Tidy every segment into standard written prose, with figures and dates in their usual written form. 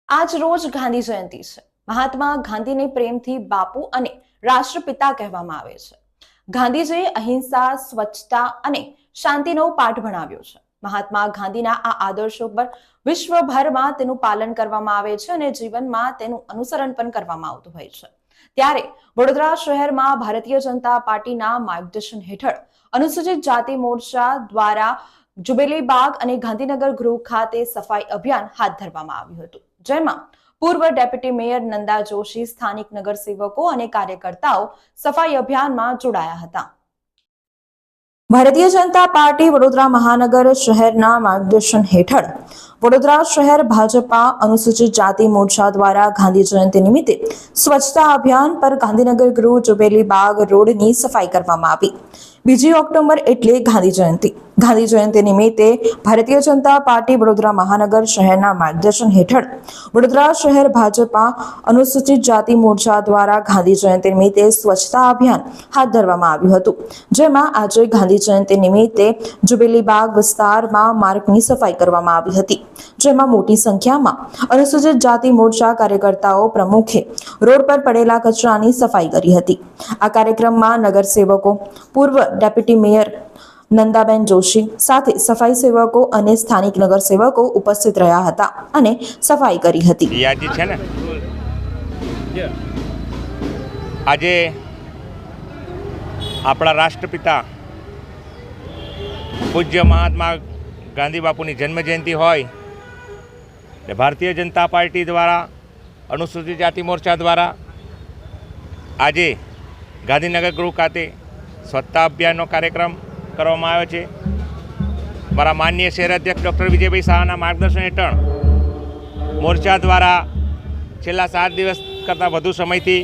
આજ રોજ ગાંધી જયંતિ છે। મહાત્મા ગાંધીને પ્રેમથી બાપુ અને રાષ્ટ્રપિતા કહેવામાં આવે છે। ગાંધીજીએ અહિંસા, સ્વચ્છતા અને શાંતિનો પાઠ ભણાવ્યો છે। મહાત્મા ગાંધીના આ આદર્શો પર વિશ્વભરમાં તેનું પાલન કરવામાં આવે છે અને જીવનમાં તેનું અનુસરણ પણ કરવામાં આવતું હોય છે। ત્યારે વડોદરા શહેરમાં ભારતીય જનતા પાર્ટીના માર્ગદર્શન હેઠળ અનુસૂચિત જાતિ મોરચા દ્વારા જુબેલી બાગ અને ગાંધીનગર ગૃહ ખાતે સફાઈ અભિયાન હાથ ધરવામાં આવ્યું હતું, જેમાં પૂર્વ ડેપ્યુટી મેયર નંદા જોશી, સ્થાનિક નગરસેવકો અને કાર્યકર્તાઓ સફાઈ અભિયાનમાં જોડાયા હતા। ભારતીય જનતા પાર્ટી વડોદરા મહાનગર શહેરના માર્ગદર્શન હેઠળ વડોદરા શહેર ભાજપા અનુસૂચિત જાતિ મોરચા દ્વારા ગાંધી જયંતિ નિમિત્તે સ્વચ્છતા અભિયાન પર ગાંધીનગર ગૃહ જુબેલી બાગ રોડની સફાઈ કરવામાં આવી। 2 ઓક્ટોબર એટલે ગાંધી જયંતિ। ગાંધી જયંતિ નિમિત્તે ભારતીય જનતા પાર્ટી વડોદરા મહાનગર શહેરના માર્ગદર્શન હેઠળ વડોદરા શહેર ભાજપા અનુસૂચિત જાતિ મોરચા દ્વારા ગાંધી જયંતિ નિમિત્તે સ્વચ્છતા અભિયાન હાથ ધરવામાં આવ્યું હતું, જેમાં આજે ગાંધી જયંતિ નિમિત્તે જુબેલી બાગ વિસ્તારમાં માર્ગની સફાઈ કરવામાં આવી હતી, જેમાં મોટી સંખ્યામાં અનુસૂચિત જાતિ મોરચા કાર્યકર્તાઓ પ્રમુખે રોડ પર પડેલા કચરાની સફાઈ કરી હતી। આ કાર્યક્રમમાં નગરસેવકો, પૂર્વ ડેપ્યુટી મેયર નંદાબેન જોશી સાથે સફાઈ સેવકો અને સ્થાનિક નગરસેવકો ઉપસ્થિત રહ્યા હતા અને સફાઈ કરી હતી। આજે આપણા રાષ્ટ્રપિતા પૂજ્ય મહાત્મા ગાંધી બાપુની જન્મજયંતિ હોય એટલે ભારતીય જનતા પાર્ટી દ્વારા અનુસૂચિત જાતિ મોરચા દ્વારા આજે ગાંધીનગર ગૃહ ખાતે સ્વચ્છતા અભિયાનનો કાર્યક્રમ કરવામાં આવ્યો છે। મારા માનનીય શહેર અધ્યક્ષ ડૉક્ટર વિજયભાઈ શાહના માર્ગદર્શન હેઠળ મોરચા દ્વારા છેલ્લા 7 દિવસ કરતાં વધુ સમયથી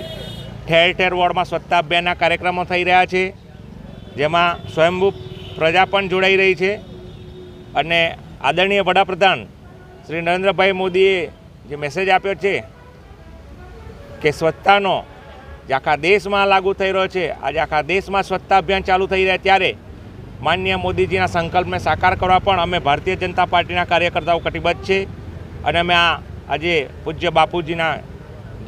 ઠેર ઠેર વોર્ડમાં સ્વચ્છતા અભિયાનના કાર્યક્રમો થઈ રહ્યા છે, જેમાં સ્વયંભૂ પ્રજા પણ જોડાઈ રહી છે અને આદરણીય વડાપ્રધાન શ્રી નરેન્દ્રભાઈ મોદીએ જે મેસેજ આપ્યો છે કે સ્વચ્છતાનો જે આખા દેશમાં લાગુ થઈ રહ્યો છે, આજે આખા દેશમાં સ્વચ્છતા અભિયાન ચાલુ થઈ રહ્યા ત્યારે માનનીય મોદીજીના સંકલ્પને સાકાર કરવા પણ અમે ભારતીય જનતા પાર્ટીના કાર્યકર્તાઓ કટિબદ્ધ છે અને અમે આજે પૂજ્ય બાપુજીના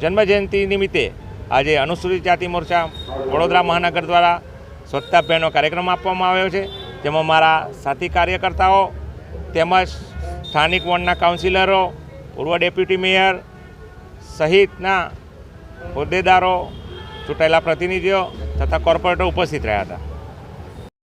જન્મજયંતિ નિમિત્તે આજે અનુસૂચિત જાતિ મોરચા વડોદરા મહાનગર દ્વારા સ્વચ્છતા અભિયાનનો કાર્યક્રમ આપવામાં આવ્યો છે, જેમાં મારા સાથી કાર્યકર્તાઓ તેમજ સ્થાનિક વોર્ડના કાઉન્સિલરો, પૂર્વ ડેપ્યુટી મેયર સહિતના હોદ્દેદારો, ચૂંટાયેલા પ્રતિનિધિઓ તથા કોર્પોરેટરો ઉપસ્થિત રહ્યા હતા।